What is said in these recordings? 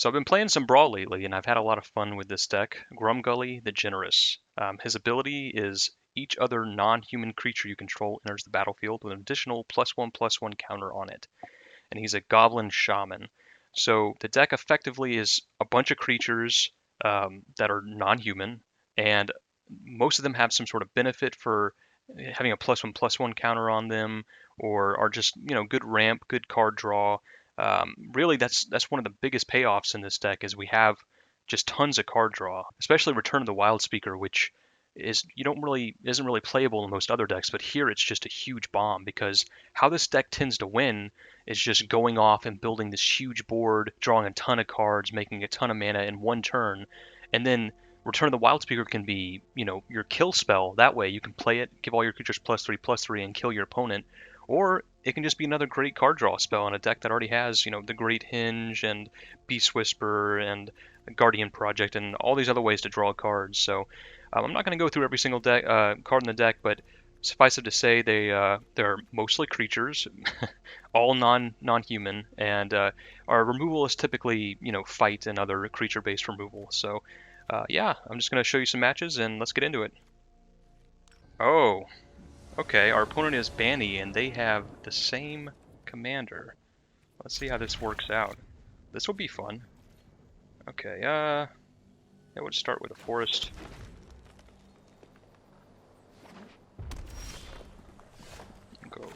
So I've been playing some Brawl lately, and I've had a lot of fun with this deck. Grumgully the Generous. His ability is each other non-human creature you control enters the battlefield with an additional +1/+1 counter on it. And he's a Goblin Shaman. So the deck effectively is a bunch of creatures that are non-human, and most of them have some sort of benefit for having a +1/+1 counter on them, or are just good ramp, good card draw. Really, that's one of the biggest payoffs in this deck is we have just tons of card draw, especially Return of the Wild Speaker, which is you don't really isn't really playable in most other decks, but here it's just a huge bomb because how this deck tends to win is just going off and building this huge board, drawing a ton of cards, making a ton of mana in one turn, and then Return of the Wild Speaker can be, your kill spell. That way you can play it, give all your creatures +3/+3, and kill your opponent. Or it can just be another great card draw spell on a deck that already has, the Great Hinge and Beast Whisper and Guardian Project and all these other ways to draw cards. So I'm not going to go through every single deck card in the deck, but suffice it to say they're mostly creatures, all non-human, and our removal is typically fight and other creature-based removal. So yeah, I'm just going to show you some matches and let's get into it. Oh, okay, our opponent is Banny and they have the same commander. Let's see how this works out. This will be fun. Okay, yeah, we'll start with a forest. Go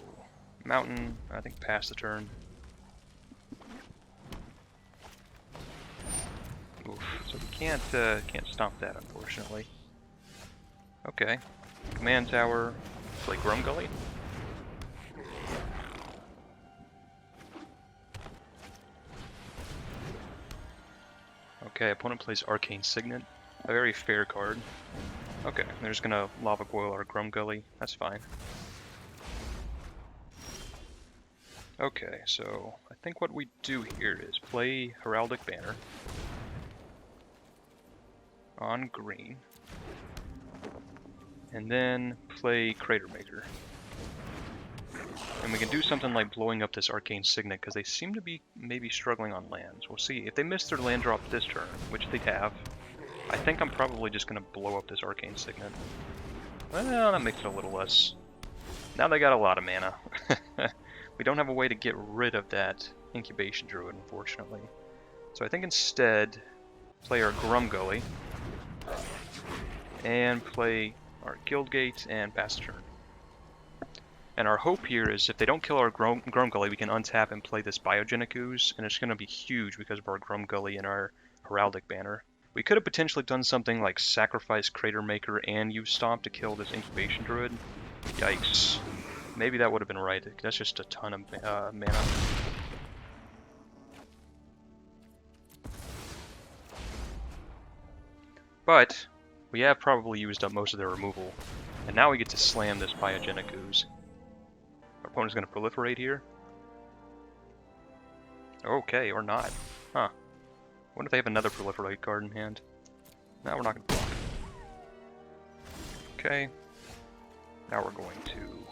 mountain, I think pass the turn. Oof, so we can't stomp that, unfortunately. Okay, command tower, play Grumgully. Okay, opponent plays Arcane Signet, a very fair card. Okay, they're just gonna Lava Boil our Grumgully, that's fine. Okay, so I think what we do here is play Heraldic Banner on green, and then play Crater Maker. And we can do something like blowing up this Arcane Signet, because they seem to be maybe struggling on lands. We'll see. If they miss their land drop this turn, which they have, I think I'm probably just going to blow up this Arcane Signet. Well, that makes it a little less. Now they got a lot of mana. We don't have a way to get rid of that Incubation Druid, unfortunately. So I think instead, play our Grumgully, and play our Guildgate and pass the turn. And our hope here is if they don't kill our Grumgully, we can untap and play this Biogenic Ooze, and it's going to be huge because of our Grumgully and our Heraldic Banner. We could have potentially done something like sacrifice Crater Maker and use Stomp to kill this Incubation Druid. Yikes. Maybe that would have been right. That's just a ton of mana. But we have probably used up most of their removal, and now we get to slam this Biogenic Ooze. Our opponent's going to proliferate here. Okay, or not. Huh. What if they have another proliferate card in hand? No, we're not going to block. Okay. Now we're going to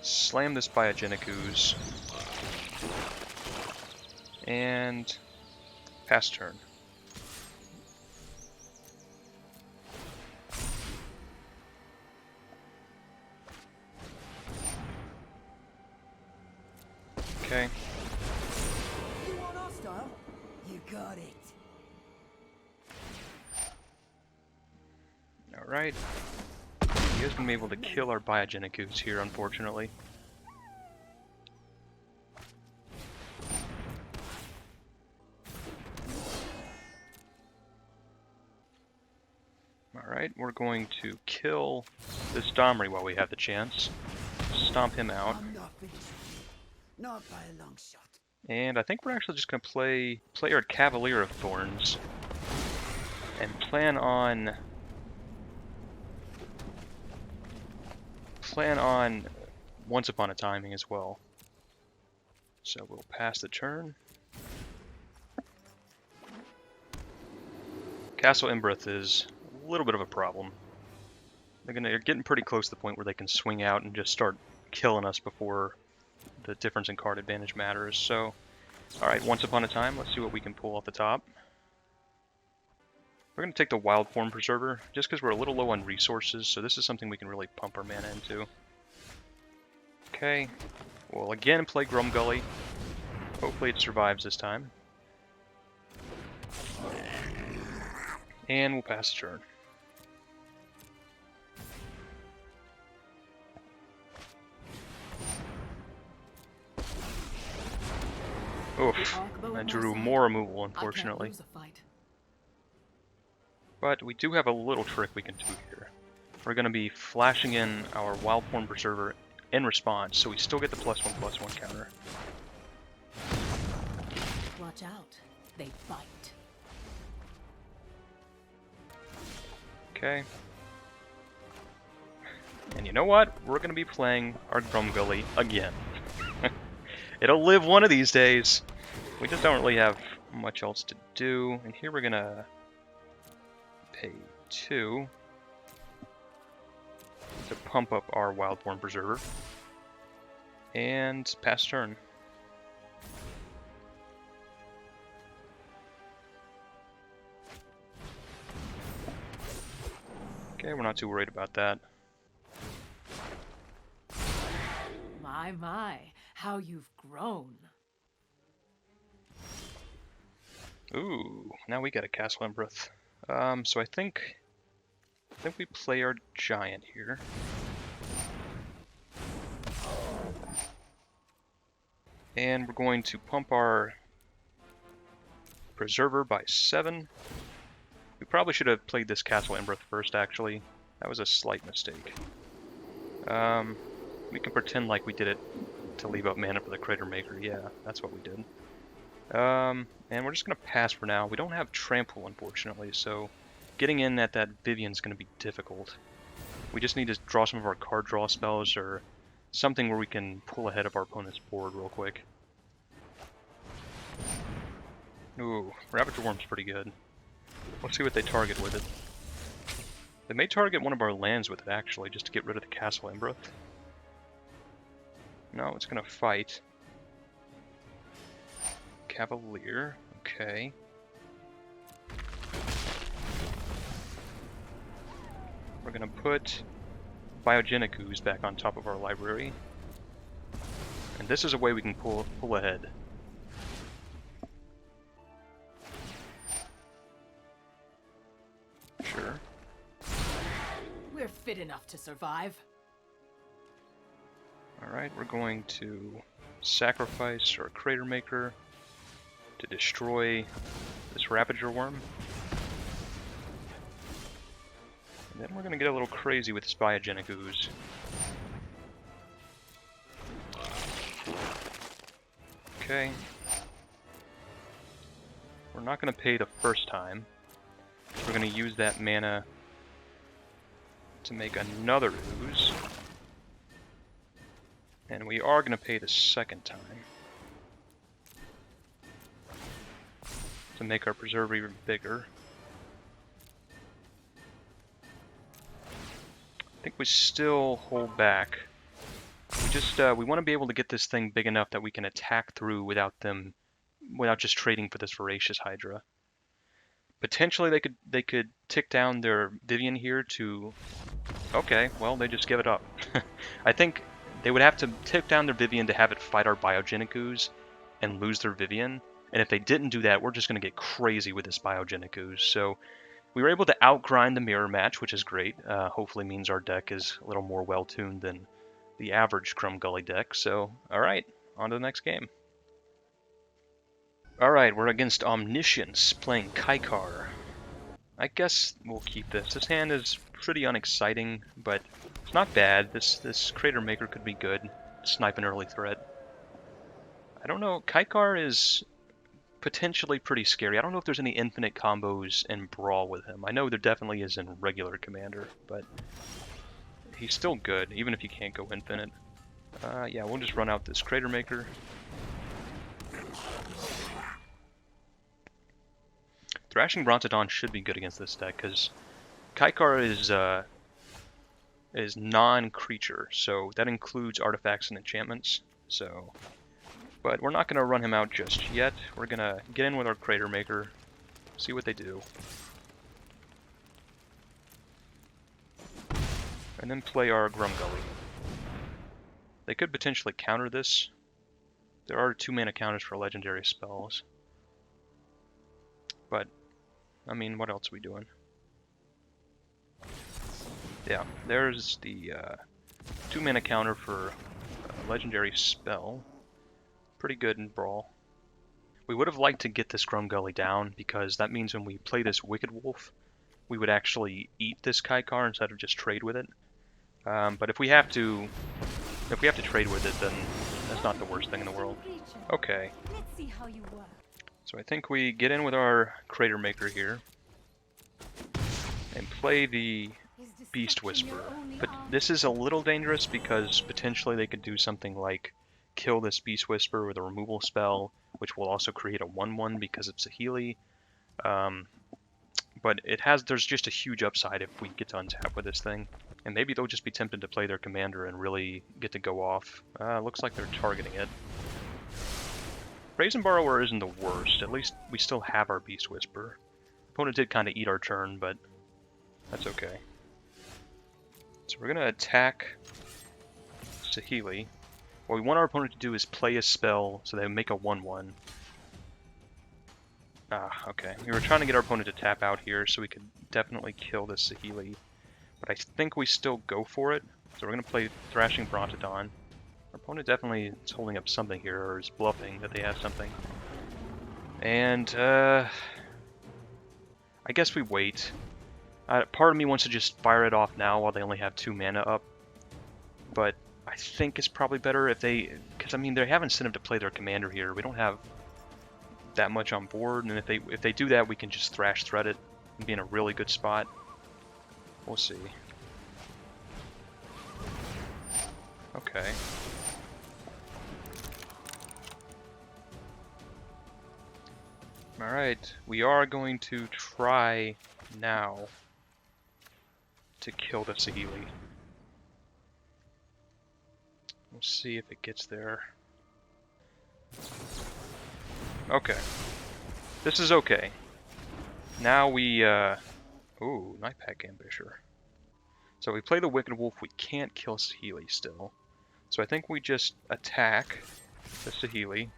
slam this Biogenic Ooze and pass turn. Okay. You want hostile? You got it. Alright. He hasn't been able to kill our Biogenic Ooze here, unfortunately. Alright, we're going to kill this Domri while we have the chance. Stomp him out. I'm not finished. Not by a long shot. And I think we're actually just going to play our Cavalier of Thorns. And plan on Once Upon a Timing as well. So we'll pass the turn. Castle Imbrith is a little bit of a problem. They're getting pretty close to the point where they can swing out and just start killing us before the difference in card advantage matters. So, alright, Once Upon a Time, let's see what we can pull off the top. We're going to take the Wild Form Preserver, just because we're a little low on resources, so this is something we can really pump our mana into. Okay, we'll again play Grumgully. Hopefully it survives this time. And we'll pass the turn. Oof, I drew more removal, unfortunately. But we do have a little trick we can do here. We're going to be flashing in our Wild Form Preserver in response, so we still get the +1/+1 counter. Watch out, they bite. Okay. And you know what? We're going to be playing our Grumgully again. It'll live one of these days. We just don't really have much else to do. And here we're going to pay 2 to pump up our Wild Form Preserver. And pass turn. Okay, we're not too worried about that. My, how you've grown. Ooh, now we got a Castle Embereth. So I think we play our Giant here. And we're going to pump our Preserver by 7. We probably should have played this Castle Embereth first, actually. That was a slight mistake. We can pretend like we did it to leave up mana for the Crater Maker. Yeah, that's what we did. And we're just going to pass for now. We don't have Trample, unfortunately, so getting in at that Vivian's going to be difficult. We just need to draw some of our card draw spells or something where we can pull ahead of our opponent's board real quick. Ooh, Ravager Worm's pretty good. Let's see what they target with it. They may target one of our lands with it, actually, just to get rid of the Castle Embereth. No, it's going to fight. Cavalier, okay. We're going to put Biogenic Ooze back on top of our library. And this is a way we can pull ahead. Sure. We're fit enough to survive. Alright, we're going to sacrifice our Crater Maker to destroy this Ravager Worm. And then we're going to get a little crazy with this Biogenic Ooze. Okay. We're not going to pay the first time. We're going to use that mana to make another Ooze. And we are going to pay the second time to make our Preserver even bigger. I think we still hold back. We want to be able to get this thing big enough that we can attack through without just trading for this Voracious Hydra. Potentially they could tick down their Vivian here to... Okay, well, they just give it up. I think they would have to tick down their Vivian to have it fight our Biogenic Ooze and lose their Vivian. And if they didn't do that, we're just going to get crazy with this Biogenic Ooze. So we were able to outgrind the mirror match, which is great. Hopefully means our deck is a little more well-tuned than the average Grumgully deck. So, alright, on to the next game. Alright, we're against Omniscience, playing Kaikar. I guess we'll keep this. This hand is pretty unexciting, but it's not bad. This Crater Maker could be good. Snipe an early threat. I don't know, Kaikar is potentially pretty scary. I don't know if there's any infinite combos in Brawl with him. I know there definitely is in regular Commander, but he's still good, even if you can't go infinite. Yeah, we'll just run out this Crater Maker. Thrashing Brontodon should be good against this deck, because Kaikar is non-creature, so that includes artifacts and enchantments. So, but we're not going to run him out just yet. We're going to get in with our Crater Maker, see what they do. And then play our Grumgully. They could potentially counter this. There are 2 mana counters for legendary spells. But, I mean, what else are we doing? Yeah, there's the 2 mana counter for a legendary spell. Pretty good in Brawl. We would have liked to get this Grumgully down, because that means when we play this Wicked Wolf, we would actually eat this Kaikar instead of just trade with it. But if we have to trade with it, then that's not the worst thing in the world. Okay. Let's see how you work. So I think we get in with our Crater Maker here and play the Beast Whisperer. But this is a little dangerous because potentially they could do something like kill this Beast Whisperer with a removal spell, which will also create a 1/1 because it's a Healy. But there's just a huge upside if we get to untap with this thing. And maybe they'll just be tempted to play their commander and really get to go off. Looks like they're targeting it. Brazen Borrower isn't the worst. At least we still have our Beast Whisperer. Opponent did kind of eat our turn, but that's okay. So we're going to attack Saheeli. What we want our opponent to do is play a spell so they make a 1/1. Okay. We were trying to get our opponent to tap out here so we could definitely kill this Saheeli. But I think we still go for it. So we're going to play Thrashing Brontodon. Our opponent definitely is holding up something here, or is bluffing that they have something. And, I guess we wait. Part of me wants to just fire it off now while they only have 2 mana up. But I think it's probably better if they... Because, I mean, they have incentive to play their commander here. We don't have that much on board, and if they do that, we can just Thrash Thread it and be in a really good spot. We'll see. Okay. Alright, we are going to try now to kill the Saheeli. We'll see if it gets there. Okay. This is okay. Now we, ooh, Nightpack Ambusher. So we play the Wicked Wolf, we can't kill Saheeli still. So I think we just attack the Saheeli.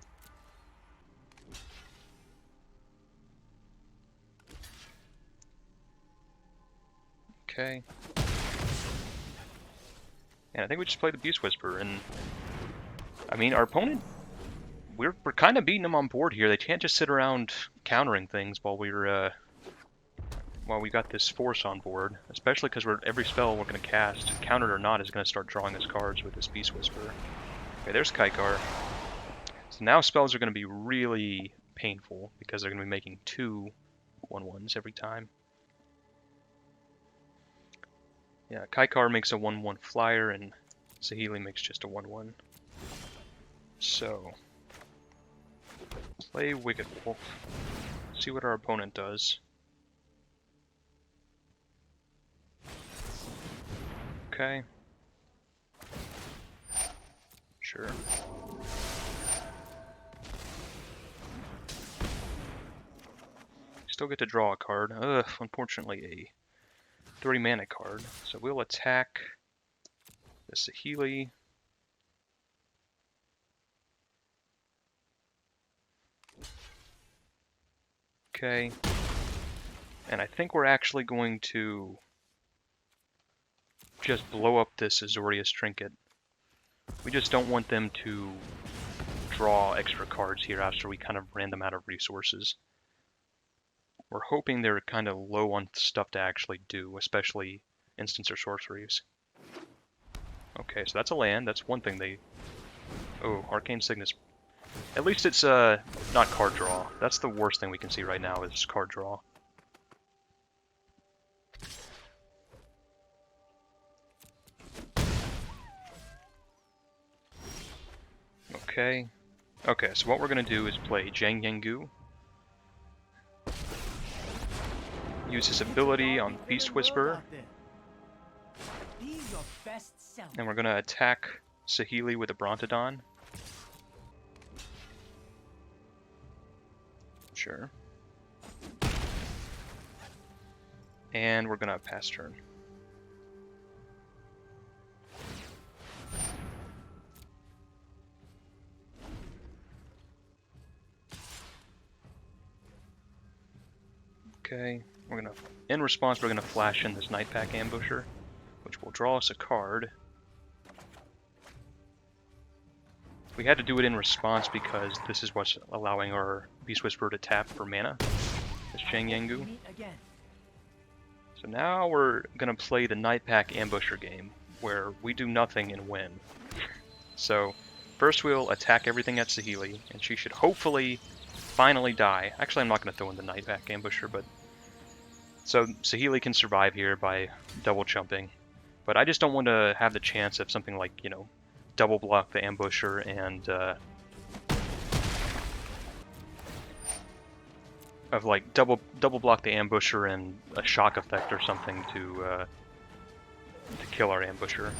Okay. And I think we just play the Beast Whisperer, and I mean, our opponent, we're kind of beating them on board here. They can't just sit around countering things while we got this force on board, especially because every spell we're going to cast, countered or not, is going to start drawing us cards with this Beast Whisperer. Okay, there's Kaikar. So now spells are going to be really painful because they're going to be making 2 1/1s every time. Yeah, Kaikar makes a 1/1 flyer, and Saheeli makes just a 1/1. So, play Wicked Wolf. See what our opponent does. Okay. Sure. Still get to draw a card. Ugh, unfortunately a 3 mana card. So we'll attack the Saheeli. Okay. And I think we're actually going to just blow up this Azorius Trinket. We just don't want them to draw extra cards here after we kind of ran them out of resources. We're hoping they're kind of low on stuff to actually do, especially instants or sorceries. Okay, so that's a land. That's one thing they... Oh, Arcane Signet. At least it's not card draw. That's the worst thing we can see right now is card draw. Okay. Okay, so what we're going to do is play Jang Yengu. Use his ability on Beast Whisperer. And we're going to attack Saheeli with a Brontodon. Sure. And we're going to pass turn. Okay, in response, we're gonna flash in this Night Pack Ambusher, which will draw us a card. We had to do it in response because this is what's allowing our Beast Whisperer to tap for mana, this Chang Yangu. Meet again. So now we're gonna play the Night Pack Ambusher game, where we do nothing and win. So first we'll attack everything at Saheeli, and she should hopefully finally die. Actually, I'm not gonna throw in the Night Pack Ambusher, but so Saheeli can survive here by double jumping. But I just don't want to have the chance of something like, you know, double block the Ambusher and double block the Ambusher and a shock effect or something to kill our Ambusher.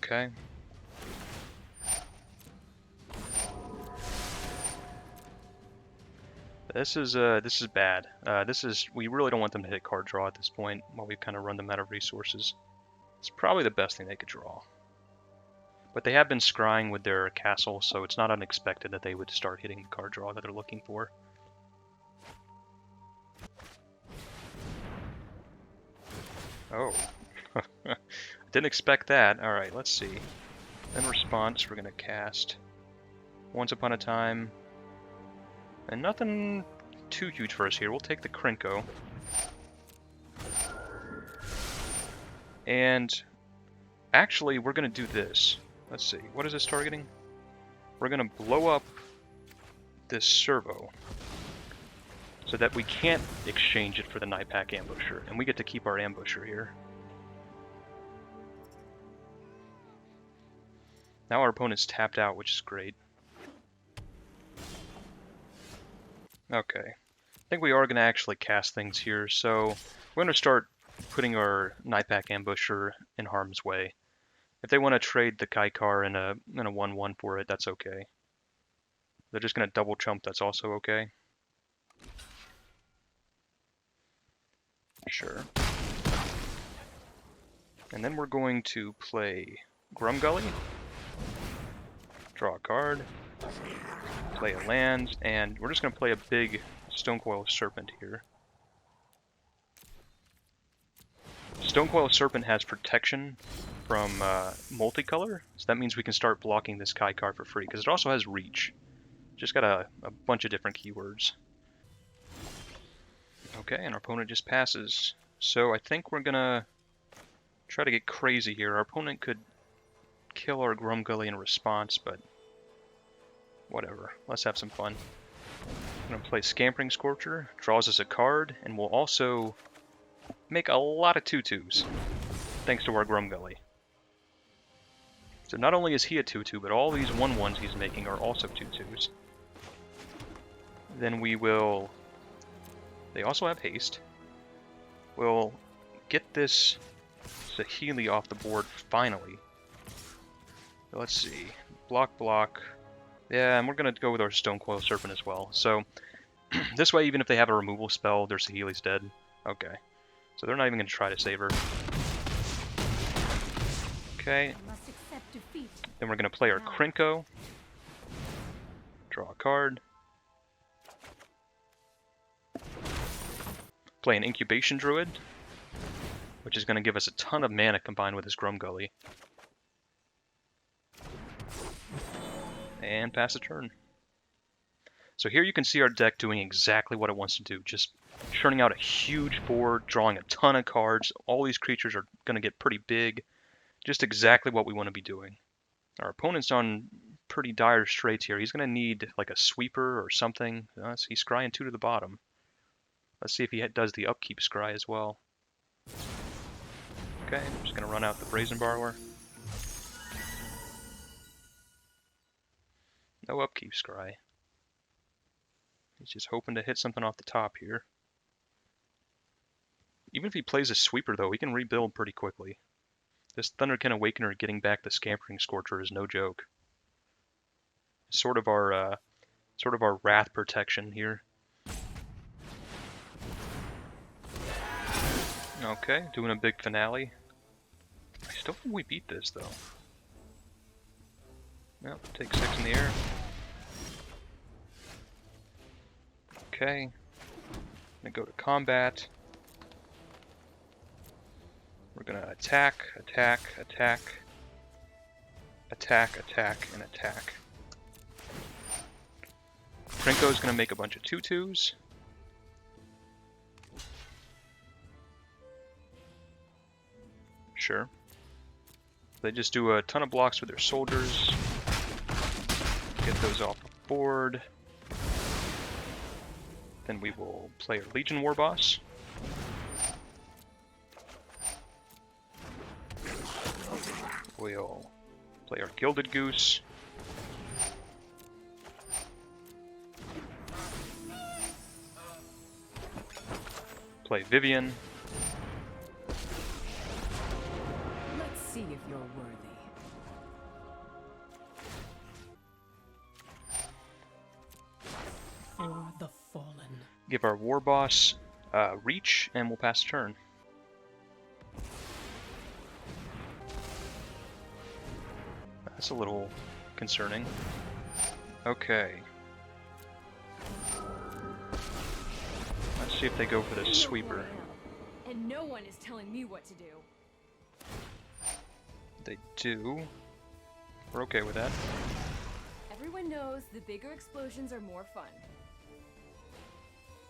Okay. This is bad. We really don't want them to hit card draw at this point while we kind of run them out of resources. It's probably the best thing they could draw. But they have been scrying with their castle, so it's not unexpected that they would start hitting the card draw that they're looking for. Oh. Didn't expect that. Alright, let's see. In response, we're going to cast Once Upon a Time. And nothing too huge for us here. We'll take the Krenko. And actually, we're going to do this. Let's see. What is this targeting? We're going to blow up this servo so that we can't exchange it for the Night Pack Ambusher. And we get to keep our Ambusher here. Now our opponent's tapped out, which is great. Okay. I think we are going to actually cast things here, so we're going to start putting our Night Pack Ambusher in harm's way. If they want to trade the Kaikar in a 1/1 for it, that's okay. They're just going to double jump, that's also okay. Sure. And then we're going to play Grumgully. Draw a card. Play a land, and we're just going to play a big Stonecoil Serpent here. Stonecoil Serpent has protection from multicolor, so that means we can start blocking this Kai card for free, because it also has reach. Just got a bunch of different keywords. Okay, and our opponent just passes. So I think we're gonna try to get crazy here. Our opponent could kill our Grumgully in response, but whatever. Let's have some fun. I'm gonna play Scampering Scorcher, draws us a card, and we'll also make a lot of 2/2s, thanks to our Grumgully. So not only is he a 2/2, but all these 1/1s he's making are also 2/2s. Then we will... They also have haste. We'll get this Saheeli off the board finally. Let's see. Block, block. Yeah, and we're going to go with our Stonecoil Serpent as well. So this way, even if they have a removal spell, their Saheeli's dead. Okay. So they're not even going to try to save her. Okay. Then we're going to play our Krenko. Draw a card. Play an Incubation Druid, which is going to give us a ton of mana combined with this Grumgully. And pass a turn. So here you can see our deck doing exactly what it wants to do. Just churning out a huge board, drawing a ton of cards. All these creatures are going to get pretty big. Just exactly what we want to be doing. Our opponent's on pretty dire straits here. He's going to need like a sweeper or something. He's scrying 2 to the bottom. Let's see if he does the upkeep scry as well. Okay, I'm just going to run out the Brazen Borrower. No upkeep scry. He's just hoping to hit something off the top here. Even if he plays a sweeper though, he can rebuild pretty quickly. This Thunderkin Awakener getting back the Scampering Scorcher is no joke. It's sort of our wrath protection here. Okay, doing a big finale. I still think we beat this though. Yep, take 6 in the air. Okay. Gonna go to combat. We're gonna attack, attack, attack, attack, attack, and attack. Trinko's gonna make a bunch of 2/2s. Sure. They just do a ton of blocks with their soldiers. Get those off the board. Then we will play our Legion War Boss. We'll play our Gilded Goose. Play Vivian. Let's see if you're worthy. For the fallen. Give our War Boss reach, and we'll pass turn. That's a little concerning. Okay. Let's see if they go for the sweeper. And no one is telling me what to do. They do. We're okay with that. Everyone knows the bigger explosions are more fun.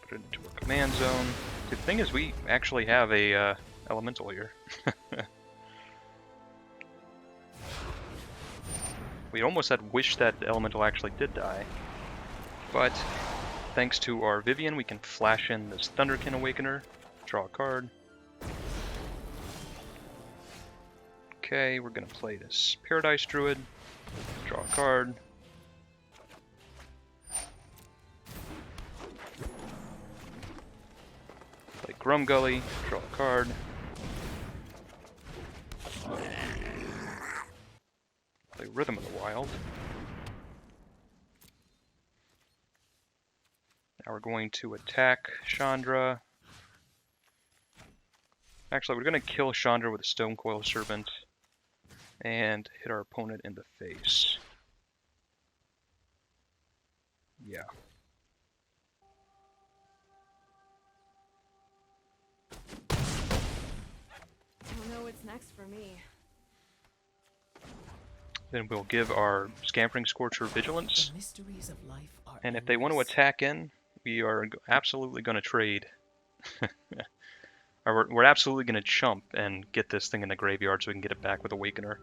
Put it into a command zone. The thing is, we actually have a elemental here. We almost had wished that the elemental actually did die. But thanks to our Vivian, we can flash in this Thunderkin Awakener, draw a card. Okay, we're gonna play this Paradise Druid, draw a card. Play Grumgully, draw a card. Play Rhythm of the Wild. Now we're going to attack Chandra. Actually, we're going to kill Chandra with a Stone Coil Serpent and hit our opponent in the face. Yeah. I don't know what's next for me. Then we'll give our Scampering Scorcher Vigilance. The mysteries of life are And if they want to endless. attack in, we are absolutely going to trade. Or we're absolutely going to chump and get this thing in the graveyard so we can get it back with Awakener.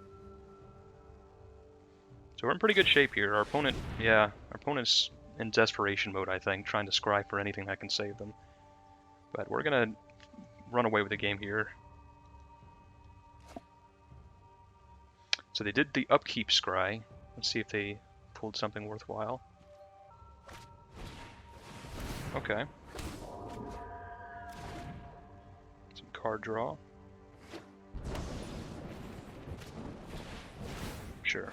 So we're in pretty good shape here. Our opponent, yeah, our opponent's in desperation mode, I think, trying to scry for anything that can save them. But we're going to run away with the game here. So they did the upkeep scry. Let's see if they pulled something worthwhile. Okay. Some card draw. Sure.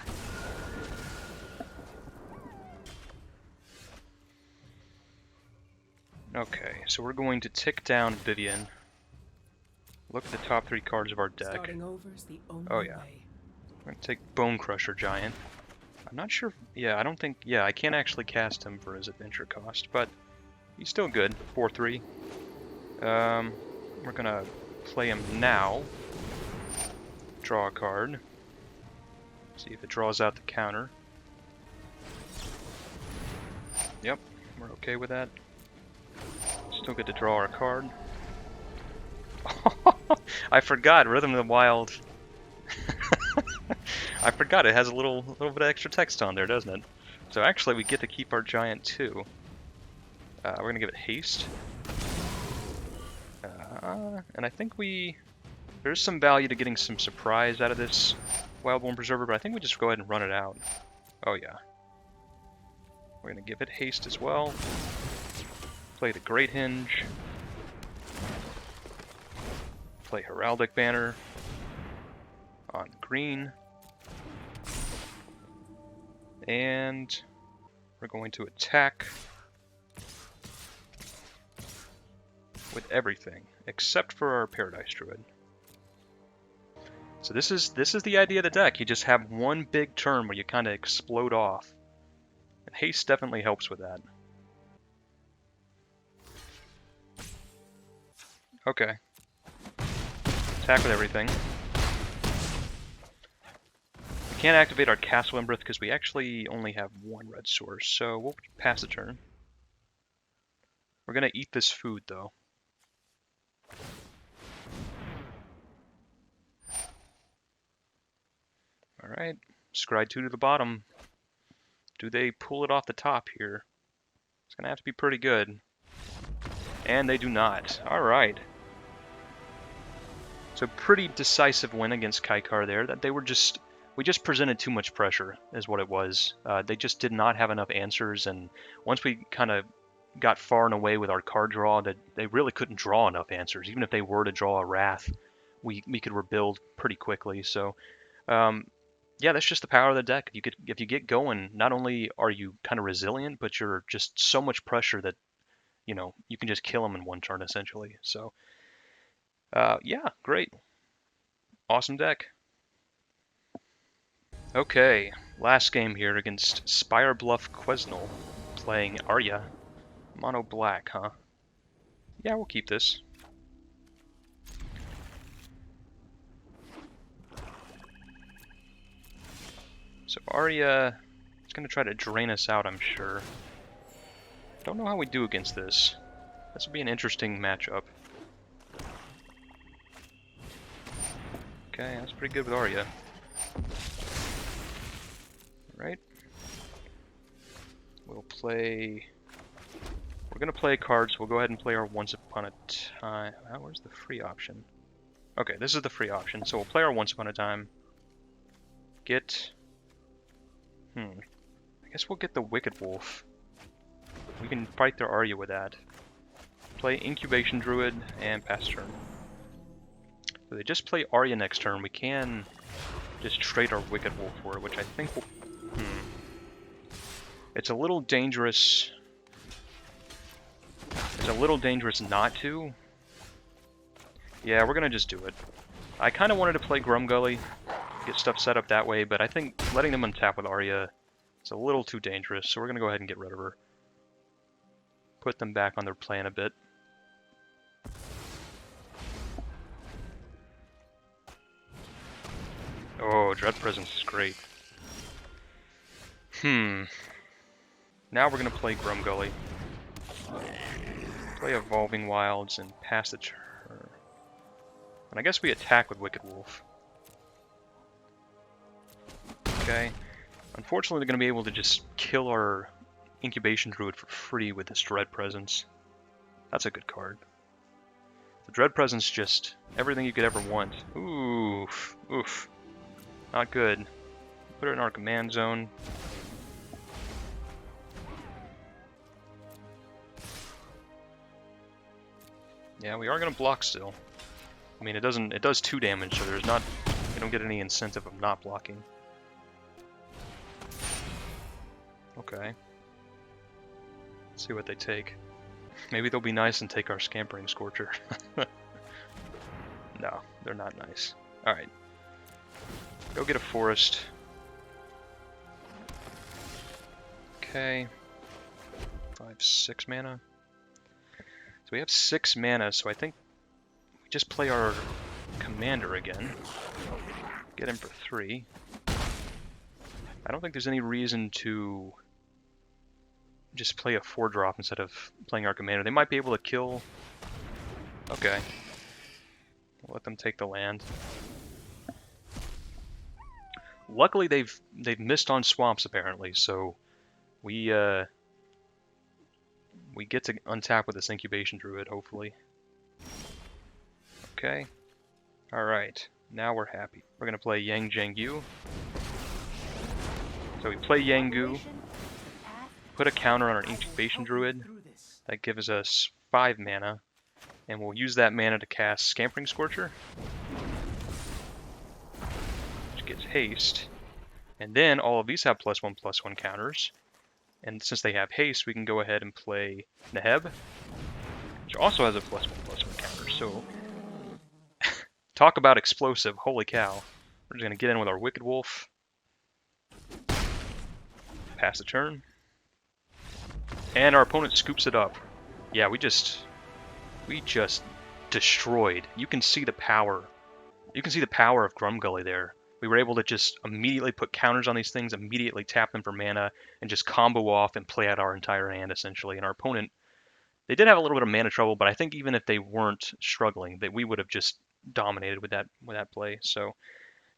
Okay, so we're going to tick down Vivian. Look at the top 3 cards of our deck. Starting over's the only Oh, yeah. way. We're going to take Bone Crusher Giant. I'm not sure. Yeah, I don't think. Yeah, I can't actually cast him for his adventure cost, but he's still good. 4/3. We're going to play him now. Draw a card. See if it draws out the counter. Yep, we're okay with that. Still get to draw our card. I forgot Rhythm of the Wild. I forgot it has a little bit of extra text on there, doesn't it? So actually, we get to keep our giant too. We're gonna give it haste, and I think there's some value to getting some surprise out of this Wildborn Preserver, but I think we just go ahead and run it out. Oh yeah. We're gonna give it haste as well. Play the Great Hinge. Play Heraldic Banner on green. And we're going to attack with everything, except for our Paradise Druid. So this is the idea of the deck. You just have one big turn where you kind of explode off. And haste definitely helps with that. Okay. Attack with everything. We can't activate our Castle Embereth because we actually only have one red source, so we'll pass the turn. We're gonna eat this food though. Alright, scry 2 to the bottom. Do they pull it off the top here? It's gonna have to be pretty good. And they do not. Alright. So pretty decisive win against Kaikar there. That we just presented too much pressure is what it was. They just did not have enough answers, and once we kind of got far and away with our card draw, that they really couldn't draw enough answers. Even if they were to draw a Wrath, we could rebuild pretty quickly. So yeah, that's just the power of the deck. If you get going, not only are you kind of resilient, but you're just so much pressure that you can just kill them in one turn essentially. So yeah, great, awesome deck. Okay, last game here against Spirebluff Quesnel, playing Arya. Mono black, huh? Yeah, we'll keep this. So Arya is going to try to drain us out, I'm sure. Don't know how we do against this. This will be an interesting matchup. Okay, that's pretty good with Arya. Alright. We're going to play cards, so we'll go ahead and play our Once Upon a Time. Where's the free option? Okay, this is the free option, so we'll play our Once Upon a Time. I guess we'll get the Wicked Wolf. We can fight their Arya with that. Play Incubation Druid and pass turn. So they just play Arya next turn. We can just trade our Wicked Wolf for it, which I think will... It's a little dangerous. It's a little dangerous not to. Yeah, we're gonna just do it. I kind of wanted to play Grumgully, get stuff set up that way, but I think letting them untap with Arya is a little too dangerous, so we're gonna go ahead and get rid of her. Put them back on their plan a bit. Oh, Dread Presence is great. Now we're gonna play Grumgully. Play Evolving Wilds and pass the turn. And I guess we attack with Wicked Wolf. Okay. Unfortunately, they're gonna be able to just kill our Incubation Druid for free with this Dread Presence. That's a good card. The Dread Presence, just everything you could ever want. Oof. Oof. Not good. Put it in our command zone. Yeah, we are gonna block still. I mean, it does 2 damage, so there's not, you don't get any incentive of not blocking. Okay. Let's see what they take. Maybe they'll be nice and take our Scampering Scorcher. No, they're not nice. Alright. Go get a forest. Okay. 5, 6 mana. So we have 6 mana, so I think we just play our commander again. Get him for 3. I don't think there's any reason to just play a 4-drop instead of playing our commander. They might be able to kill... Okay. We'll let them take the land. Luckily, they've missed on swamps apparently, so we get to untap with this Incubation Druid, hopefully. Okay. Alright, now we're happy. We're gonna play Yang Jangyu. So we play Yanggu, put a counter on our Incubation Druid. That gives us 5 mana, and we'll use that mana to cast Scampering Scorcher, which gets haste. And then all of these have +1/+1 counters. And since they have haste, we can go ahead and play Neheb, which also has a +1/+1 counter. So, talk about explosive, holy cow. We're just gonna get in with our Wicked Wolf. Pass the turn. And our opponent scoops it up. Yeah, we just destroyed. You can see the power. You can see the power of Grumgully there. We were able to just immediately put counters on these things, immediately tap them for mana, and just combo off and play out our entire hand essentially. And our opponent, they did have a little bit of mana trouble, but I think even if they weren't struggling, that we would have just dominated with that play. So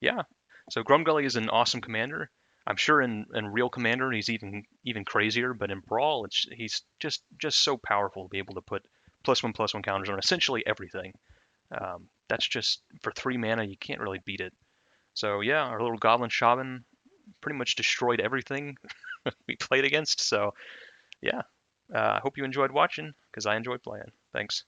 yeah, so Grumgully is an awesome commander. I'm sure in real Commander he's even crazier, but in Brawl he's just so powerful to be able to put +1/+1 counters on essentially everything. That's just for 3 mana, you can't really beat it. So yeah, our little Goblin Shaman pretty much destroyed everything we played against. So yeah, I hope you enjoyed watching because I enjoyed playing. Thanks.